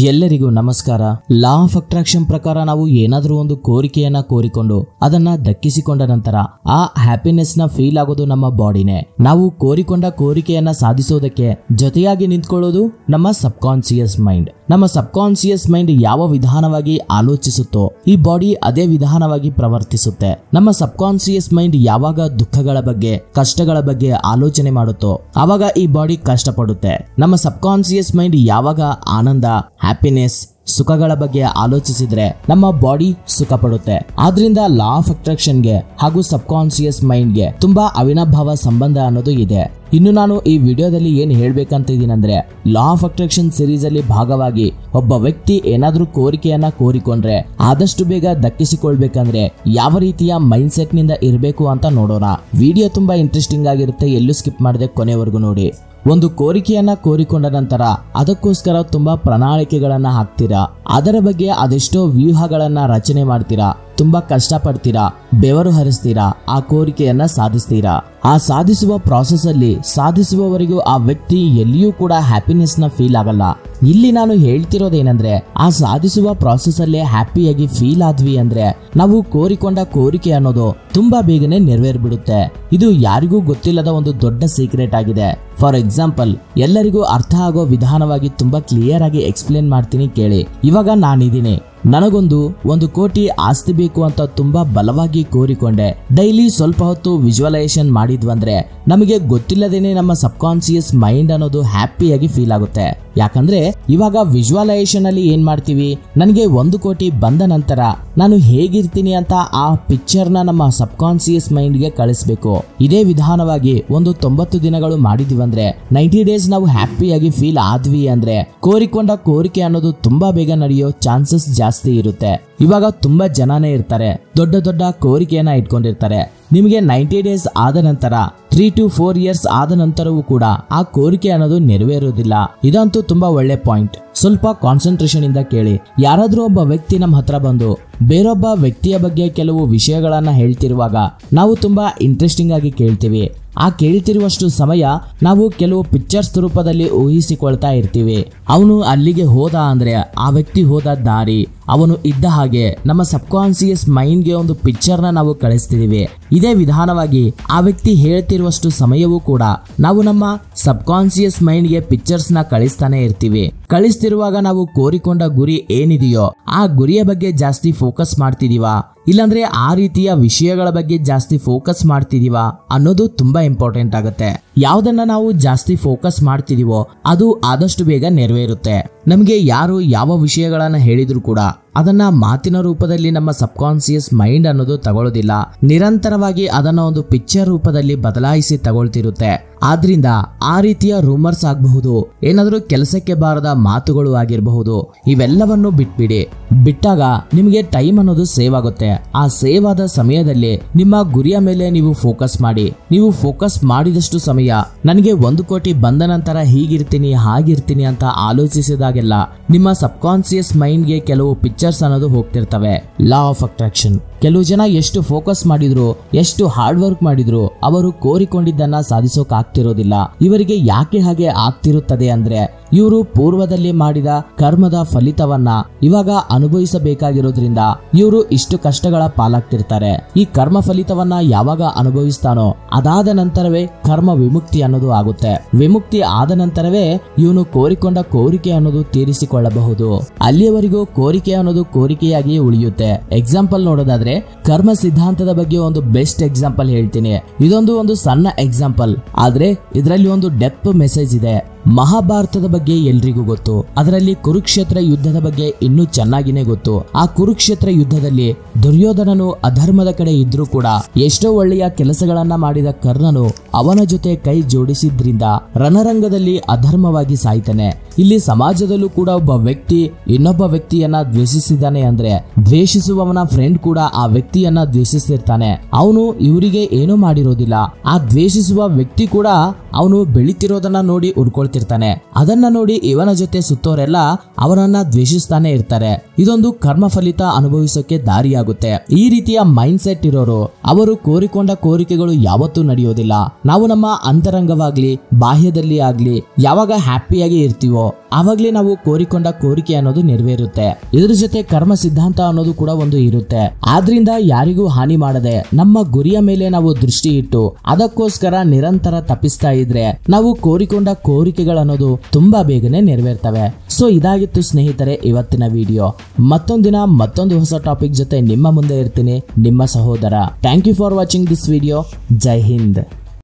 ಎಲ್ಲರಿಗೂ ನಮಸ್ಕಾರ. Law of attraction ಪ್ರಕಾರ ನಾವು ಏನಾದರೂ ಒಂದು ಕೋರಿಕೆಯನ್ನ ಕೋರಿಕೊಂಡು ಅದನ್ನ ದಕ್ಕಿಸಿಕೊಂಡ ನಂತರ ಆ ಹ್ಯಾಪಿನೆಸ್ ನ ಫೀಲ್ ಆಗೋದು ನಮ್ಮ ಬಾಡಿನೇ. ನಾವು ಕೋರಿಕೊಂಡ ಕೋರಿಕೆಯನ್ನ ಸಾಧಿಸೋದಕ್ಕೆ ಜೊತೆಯಾಗಿ ನಿಂತ್ಕೊಳ್ಳೋದು ನಮ್ಮ ಸಬ್ ಕಾನ್ಸಿಯಸ್ ಮೈಂಡ್. ನಮ್ಮ ಸಬ್ ಕಾನ್ಸಿಯಸ್ ಮೈಂಡ್ ಯಾವ ವಿಧಾನವಾಗಿ ಆಲೋಚಿಸುತ್ತೋ ಈ ಬಾಡಿ ಅದೇ ವಿಧಾನವಾಗಿ ಪ್ರವರ್ತಿಸುತ್ತೆ. ನಮ್ಮ ಸಬ್ ಕಾನ್ಸಿಯಸ್ ಮೈಂಡ್ ಯಾವಾಗ ದುಃಖಗಳ ಬಗ್ಗೆ ಕಷ್ಟಗಳ ಬಗ್ಗೆ ಆಲೋಚನೆ ಮಾಡುತ್ತೋ ಆವಾಗ ಈ ಬಾಡಿ ಕಷ್ಟಪಡುತ್ತೆ. ನಮ್ಮ ಸಬ್ ಕಾನ್ಸಿಯಸ್ ಮೈಂಡ್ ಯಾವಾಗ ಆನಂದ ಹ್ಯಾಪಿನೆಸ್ ಸುಖಗಳ ಬಗ್ಗೆ ಆಲೋಚಿಸಿದ್ರೆ ನಮ್ಮ ಬಾಡಿ ಸುಖ ಪಡುತ್ತೆ. ಆದ್ರಿಂದ ಲಾ ಆಫ್ ಅಟ್ರಾಕ್ಷನ್ಗೆ ಹಾಗೂ ಸಬ್ ಕಾನ್ಸಿಯಸ್ ಮೈಂಡ್ಗೆ ತುಂಬಾ ಅವಿನಾಭಾವ ಸಂಬಂಧ ಅನ್ನೋದು ಇದೆ. ಇನ್ನು ನಾನು ಈ ವಿಡಿಯೋದಲ್ಲಿ ಏನ್ ಹೇಳ್ಬೇಕಂತ ಇದೀನಂದ್ರೆ, ಲಾ ಆಫ್ ಅಟ್ರಾಕ್ಷನ್ ಸೀರೀಸ್ ಅಲ್ಲಿ ಭಾಗವಾಗಿ ಒಬ್ಬ ವ್ಯಕ್ತಿ ಏನಾದ್ರೂ ಕೋರಿಕೆಯನ್ನ ಕೋರಿಕೊಂಡ್ರೆ ಆದಷ್ಟು ಬೇಗ ದಕ್ಕಿಸಿಕೊಳ್ಬೇಕಂದ್ರೆ ಯಾವ ರೀತಿಯ ಮೈಂಡ್ ಸೆಟ್ ನಿಂದ ಇರಬೇಕು ಅಂತ ನೋಡೋಣ. ವಿಡಿಯೋ ತುಂಬಾ ಇಂಟ್ರೆಸ್ಟಿಂಗ್ ಆಗಿರುತ್ತೆ, ಎಲ್ಲೂ ಸ್ಕಿಪ್ ಮಾಡದೆ ಕೊನೆವರೆಗೂ ನೋಡಿ. ಒಂದು ಕೋರಿಕೆಯನ್ನ ಕೋರಿಕೊಂಡ ನಂತರ ಅದಕ್ಕೋಸ್ಕರ ತುಂಬಾ ಪ್ರಣಾಳಿಕೆಗಳನ್ನ ಹಾಕ್ತೀರಾ, ಅದರ ಬಗ್ಗೆ ಅದೆಷ್ಟೋ ವ್ಯೂಹಗಳನ್ನ ರಚನೆ ಮಾಡ್ತೀರಾ, ತುಂಬಾ ಕಷ್ಟಪಡ್ತೀರಾ, ಬೆವರು ಹರಿಸ್ತೀರಾ, ಆ ಕೋರಿಕೆಯನ್ನ ಸಾಧಿಸ್ತೀರಾ. ಆ ಸಾಧಿಸುವ ಪ್ರಾಸೆಸ್ ಅಲ್ಲಿ ಸಾಧಿಸುವವರೆಗೂ ಆ ವ್ಯಕ್ತಿ ಎಲ್ಲಿಯೂ ಕೂಡ ಹ್ಯಾಪಿನೆಸ್ ನ ಫೀಲ್ ಆಗಲ್ಲ. ಇಲ್ಲಿ ನಾನು ಹೇಳ್ತಿರೋದೇನಂದ್ರೆ, ಆ ಸಾಧಿಸುವ ಪ್ರಾಸೆಸ್ ಅಲ್ಲೇ ಹ್ಯಾಪಿಯಾಗಿ ಫೀಲ್ ಆದ್ವಿ ಅಂದ್ರೆ ನಾವು ಕೋರಿಕೊಂಡ ಕೋರಿಕೆ ಅನ್ನೋದು ತುಂಬಾ ಬೇಗನೆ ನೆರವೇರ್ಬಿಡುತ್ತೆ. ಇದು ಯಾರಿಗೂ ಗೊತ್ತಿಲ್ಲದ ಒಂದು ದೊಡ್ಡ ಸೀಕ್ರೆಟ್ ಆಗಿದೆ. ಫಾರ್ ಎಕ್ಸಾಂಪಲ್, ಎಲ್ಲರಿಗೂ ಅರ್ಥ ಆಗೋ ವಿಧಾನವಾಗಿ ತುಂಬಾ ಕ್ಲಿಯರ್ ಆಗಿ ಎಕ್ಸ್ಪ್ಲೇನ್ ಮಾಡ್ತೀನಿ ಕೇಳಿ. ಇವಾಗ ನಾನಿದ್ದೀನಿ, ನನಗೊಂದು 1 ಕೋಟಿ ಆಸ್ತಿ ಬೇಕು ಅಂತ ತುಂಬಾ ಬಲವಾಗಿ ಕೋರಿಕೊಂಡೆ. ಡೈಲಿ ಸ್ವಲ್ಪ ಹೊತ್ತು ವಿಜುವಲೈಸೇಷನ್ ಮಾಡಿದ್ವಂದ್ರೆ ನಮಗೆ ಗೊತ್ತಿಲ್ಲದೇನೆ ನಮ್ಮ ಸಬ್ ಕಾನ್ಸಿಯಸ್ ಮೈಂಡ್ ಅನ್ನೋದು ಹ್ಯಾಪಿಯಾಗಿ ಫೀಲ್ ಆಗುತ್ತೆ. ಯಾಕಂದ್ರೆ ಇವಾಗ ವಿಜುವಲೈಸೇಷನ್ ಅಲ್ಲಿ ಏನ್ ಮಾಡ್ತೀವಿ, ನನಗೆ 1 ಕೋಟಿ ಬಂದ ನಂತರ ನಾನು ಹೇಗಿರ್ತೀನಿ ಅಂತ ಆ ಪಿಕ್ಚರ್ ನ ನಮ್ಮ ಸಬ್ ಕಾನ್ಸಿಯಸ್ ಮೈಂಡ್ ಗೆ ಕಳಿಸ್ಬೇಕು. ಇದೇ ವಿಧಾನವಾಗಿ ಒಂದು 90 ದಿನಗಳು ಮಾಡಿದ್ವಂದ್ರೆ 90 ಡೇಸ್ ನಾವು ಹ್ಯಾಪಿಯಾಗಿ ಫೀಲ್ ಆದ್ವಿ ಅಂದ್ರೆ ಕೋರಿಕೊಂಡ ಕೋರಿಕೆ ಅನ್ನೋದು ತುಂಬಾ ಬೇಗ ನಡೆಯೋ ಚಾನ್ಸಸ್ ಜಾಸ್ತಿ ಇರುತ್ತೆ. ಇವಾಗ ತುಂಬಾ ಜನನೇ ಇರ್ತಾರೆ, ದೊಡ್ಡ ದೊಡ್ಡ ಕೋರಿಕೆಯನ್ನ ಇಟ್ಕೊಂಡಿರ್ತಾರೆ. ನಿಮಗೆ 90 ಡೇಸ್ ಆದ ನಂತರ 3 to 4 years ಆದ ನಂತರವೂ ಕೂಡ ಆ ಕೋರಿಕೆ ಅನ್ನೋದು ನೆರವೇರೋದಿಲ್ಲ. ಇದಂತೂ ತುಂಬಾ ಒಳ್ಳೆ ಪಾಯಿಂಟ್. ಸ್ವಲ್ಪ ಕಾನ್ಸಂಟ್ರೇಷನ್ ಇಂದ ಕೇಳಿ. ಯಾರಾದ್ರೂ ಒಬ್ಬ ವ್ಯಕ್ತಿ ನಮ್ಮ ಹತ್ರ ಬಂದು ಬೇರೊಬ್ಬ ವ್ಯಕ್ತಿಯ ಬಗ್ಗೆ ಕೆಲವು ವಿಷಯಗಳನ್ನ ಹೇಳ್ತಿರುವಾಗ ನಾವು ತುಂಬಾ ಇಂಟ್ರೆಸ್ಟಿಂಗ್ ಆಗಿ ಕೇಳ್ತೀವಿ. ಆ ಕೇಳ್ತಿರುವಷ್ಟು ಸಮಯ ನಾವು ಕೆಲವು ಪಿಕ್ಚರ್ಸ್ ರೂಪದಲ್ಲಿ ಊಹಿಸಿಕೊಳ್ತಾ ಇರ್ತೀವಿ. ಅವನು ಅಲ್ಲಿಗೆ ಹೋದ ಅಂದ್ರೆ ಆ ವ್ಯಕ್ತಿ ಹೋದ ದಾರಿ, ಅವನು ಇದ್ದ ಹಾಗೆ ನಮ್ಮ ಸಬ್ ಕಾನ್ಸಿಯಸ್ ಮೈಂಡ್ಗೆ ಒಂದು ಪಿಕ್ಚರ್ನ ನಾವು ಕಳಿಸ್ತಿದೀವಿ. ಇದೇ ವಿಧಾನವಾಗಿ ಆ ವ್ಯಕ್ತಿ ಹೇಳ್ತಿರುವಷ್ಟು ಸಮಯವೂ ಕೂಡ ನಾವು ನಮ್ಮ ಸಬ್ ಕಾನ್ಸಿಯಸ್ ಮೈಂಡ್ಗೆ ಪಿಕ್ಚರ್ಸ್ ನ ಕಳಿಸ್ತಾನೆ ಇರ್ತೀವಿ. ಕಳಿಸ್ತಿರುವಾಗ ನಾವು ಕೋರಿಕೊಂಡ ಗುರಿ ಏನಿದೆಯೋ ಆ ಗುರಿಯ ಬಗ್ಗೆ ಜಾಸ್ತಿ ಫೋಕಸ್ ಮಾಡ್ತಿದೀವಾ, ಇಲ್ಲಾಂದ್ರೆ ಆ ರೀತಿಯ ವಿಷಯಗಳ ಬಗ್ಗೆ ಜಾಸ್ತಿ ಫೋಕಸ್ ಮಾಡ್ತಿದೀವಾ ಅನ್ನೋದು ತುಂಬಾ ಇಂಪಾರ್ಟೆಂಟ್ ಆಗುತ್ತೆ. ಯಾವ್ದನ್ನ ನಾವು ಜಾಸ್ತಿ ಫೋಕಸ್ ಮಾಡ್ತಿದೀವೋ ಅದು ಆದಷ್ಟು ಬೇಗ ನೆರವೇರುತ್ತೆ. ನಮಗೆ ಯಾರು ಯಾವ ವಿಷಯಗಳನ್ನ ಹೇಳಿದ್ರು ಕೂಡ ಅದನ್ನ ಮಾತಿನ ರೂಪದಲ್ಲಿ ನಮ್ಮ ಸಬ್ ಕಾನ್ಸಿಯಸ್ ಮೈಂಡ್ ಅನ್ನೋದು ತಗೊಳ್ಳೋದಿಲ್ಲ. ನಿರಂತರವಾಗಿ ಅದನ್ನ ಒಂದು ಪಿಕ್ಚರ್ ರೂಪದಲ್ಲಿ ಬದಲಾಯಿಸಿ ತಗೊಳ್ತಿರುತ್ತೆ. ಆದ್ರಿಂದ ಆ ರೀತಿಯ ರೂಮರ್ಸ್ ಆಗಬಹುದು, ಏನಾದ್ರೂ ಕೆಲಸಕ್ಕೆ ಬಾರದ ಮಾತುಗಳು ಆಗಿರಬಹುದು, ಇವೆಲ್ಲವನ್ನು ಬಿಟ್ಬಿಡಿ. ಬಿಟ್ಟಾಗ ನಿಮಗೆ ಟೈಮ್ ಅನ್ನೋದು ಸೇವ್ ಆಗುತ್ತೆ. ಆ ಸೇವ್ ಆದ ಸಮಯದಲ್ಲಿ ನಿಮ್ಮ ಗುರಿಯ ಮೇಲೆ ನೀವು ಫೋಕಸ್ ಮಾಡಿ. ನೀವು ಫೋಕಸ್ ಮಾಡಿದಷ್ಟು ಸಮಯ ನನಗೆ 1 ಕೋಟಿ ಬಂದ ನಂತರ ಹೀಗಿರ್ತೀನಿ ಹಾಗಿರ್ತೀನಿ ಅಂತ ಆಲೋಚಿಸಿದಾಗೆಲ್ಲ ನಿಮ್ಮ ಸಬ್ ಕಾನ್ಸಿಯಸ್ ಮೈಂಡ್ಗೆ ಕೆಲವು ಪಿಕ್ಚರ್ಸ್ ಅನ್ನೋದು ಹೋಗ್ತಿರ್ತವೆ. Law of attraction. ಕೆಲವು ಜನ ಎಷ್ಟು ಫೋಕಸ್ ಮಾಡಿದ್ರು, ಎಷ್ಟು ಹಾರ್ಡ್ ವರ್ಕ್ ಮಾಡಿದ್ರು ಅವರು ಕೋರಿಕೊಂಡಿದ್ದನ್ನ ಸಾಧಿಸೋಕ್ ಆಗ್ತಿರೋದಿಲ್ಲ. ಇವರಿಗೆ ಯಾಕೆ ಹಾಗೆ ಆಗ್ತಿರುತ್ತದೆ ಅಂದ್ರೆ, ಇವರು ಪೂರ್ವದಲ್ಲಿ ಮಾಡಿದ ಕರ್ಮದ ಫಲಿತವನ್ನ ಇವಾಗ ಅನುಭವಿಸಬೇಕಾಗಿರೋದ್ರಿಂದ ಇವರು ಇಷ್ಟು ಕಷ್ಟಗಳ ಪಾಲಾಗ್ತಿರ್ತಾರೆ. ಈ ಕರ್ಮ ಫಲಿತವನ್ನ ಯಾವಾಗ ಅನುಭವಿಸ್ತಾನೋ ಅದಾದ ನಂತರವೇ ಕರ್ಮ ವಿಮುಕ್ತಿ ಅನ್ನೋದು ಆಗುತ್ತೆ. ವಿಮುಕ್ತಿ ಆದ ನಂತರವೇ ಇವನು ಕೋರಿಕೊಂಡ ಕೋರಿಕೆ ಅನ್ನೋದು ತೀರಿಸಿಕೊಳ್ಳಬಹುದು. ಅಲ್ಲಿಯವರೆಗೂ ಕೋರಿಕೆ ಅನ್ನೋದು ಕೋರಿಕೆಯಾಗಿ ಉಳಿಯುತ್ತೆ. ಎಕ್ಸಾಂಪಲ್ ನೋಡೋದಾದ್ರೆ, ಕರ್ಮ ಸಿದ್ಧಾಂತದ ಬಗ್ಗೆ ಒಂದು ಬೆಸ್ಟ್ ಎಕ್ಸಾಂಪಲ್ ಹೇಳ್ತೀನಿ. ಇದೊಂದು ಸಣ್ಣ ಎಕ್ಸಾಂಪಲ್, ಆದ್ರೆ ಇದರಲ್ಲಿ ಒಂದು ಡೆಪ್ತ್ ಮೆಸೇಜ್ ಇದೆ. ಮಹಾಭಾರತದ ಬಗ್ಗೆ ಎಲ್ರಿಗೂ ಗೊತ್ತು, ಅದರಲ್ಲಿ ಕುರುಕ್ಷೇತ್ರ ಯುದ್ಧದ ಬಗ್ಗೆ ಇನ್ನೂ ಚೆನ್ನಾಗಿನೇ ಗೊತ್ತು. ಆ ಕುರುಕ್ಷೇತ್ರ ಯುದ್ಧದಲ್ಲಿ ದುರ್ಯೋಧನನು ಅಧರ್ಮದ ಕಡೆ ಇದ್ರೂ ಕೂಡ ಎಷ್ಟೋ ಒಳ್ಳೆಯ ಕೆಲಸಗಳನ್ನ ಮಾಡಿದ ಕರ್ಣನು ಅವನ ಜೊತೆ ಕೈ ಜೋಡಿಸಿದ್ರಿಂದ ರಣರಂಗದಲ್ಲಿ ಅಧರ್ಮವಾಗಿ ಸಾಯ್ತಾನೆ. ಇಲ್ಲಿ ಸಮಾಜದಲ್ಲೂ ಕೂಡ ಒಬ್ಬ ವ್ಯಕ್ತಿ ಇನ್ನೊಬ್ಬ ವ್ಯಕ್ತಿಯನ್ನ ದ್ವೇಷಿಸಿದ್ದಾನೆ ಅಂದ್ರೆ ದ್ವೇಷಿಸುವವನ ಫ್ರೆಂಡ್ ಕೂಡ ಆ ವ್ಯಕ್ತಿಯನ್ನ ದ್ವೇಷಿಸಿರ್ತಾನೆ. ಅವನು ಇವರಿಗೆ ಏನೂ ಮಾಡಿರೋದಿಲ್ಲ, ಆ ದ್ವೇಷಿಸುವ ವ್ಯಕ್ತಿ ಕೂಡ ಅವನು ಬೆಳಿತಿರೋದನ್ನ ನೋಡಿ ಉರ್ಕೊಳ್ತಿರ್ತಾನೆ. ಅದನ್ನ ನೋಡಿ ಇವನ ಜೊತೆ ಸುತ್ತೋರೆಲ್ಲ ಅವನನ್ನ ದ್ವೇಷಿಸ್ತಾನೆ ಇರ್ತಾರೆ. ಇದೊಂದು ಕರ್ಮ ಫಲಿತ ಅನುಭವಿಸೋಕೆ ದಾರಿಯಾಗುತ್ತೆ. ಈ ರೀತಿಯ ಮೈಂಡ್ ಸೆಟ್ ಇರೋರು ಅವರು ಕೋರಿಕೊಂಡ ಕೋರಿಕೆಗಳು ಯಾವತ್ತೂ ನಡೆಯೋದಿಲ್ಲ. ನಾವು ನಮ್ಮ ಅಂತರಂಗವಾಗ್ಲಿ ಬಾಹ್ಯದಲ್ಲಿ ಆಗ್ಲಿ ಯಾವಾಗ ಹ್ಯಾಪಿಯಾಗಿ ಇರ್ತೀವೋ ಆವಾಗ್ಲೇ ನಾವು ಕೋರಿಕೊಂಡ ಕೋರಿಕೆ ಅನ್ನೋದು ನೆರವೇರುತ್ತೆ. ಇದ್ರ ಜೊತೆ ಕರ್ಮ ಸಿದ್ಧಾಂತ ಅನ್ನೋದು ಕೂಡ ಒಂದು ಇರುತ್ತೆ. ಆದ್ರಿಂದ ಯಾರಿಗೂ ಹಾನಿ ಮಾಡದೆ ನಮ್ಮ ಗುರಿಯ ಮೇಲೆ ನಾವು ದೃಷ್ಟಿ ಇಟ್ಟು ಅದಕ್ಕೋಸ್ಕರ ನಿರಂತರ ತಪ್ಪಿಸ್ತಾ ಇದ್ರೆ ನಾವು ಕೋರಿಕೊಂಡ ಕೋರಿಕೆಗಳನ್ನೋದು ತುಂಬಾ ಬೇಗನೆ ನೆರವೇರ್ತವೆ. ಸೊ ಇದಾಗಿತ್ತು ಸ್ನೇಹಿತರೆ ಇವತ್ತಿನ ವಿಡಿಯೋ. ಮತ್ತೊಂದಿನ ಮತ್ತೊಂದು ಹೊಸ ಟಾಪಿಕ್ ಜೊತೆ ನಿಮ್ಮ ಮುಂದೆ ಇರ್ತೀನಿ, ನಿಮ್ಮ ಸಹೋದರ. Thank you for watching this video. ಜೈ ಹಿಂದ್.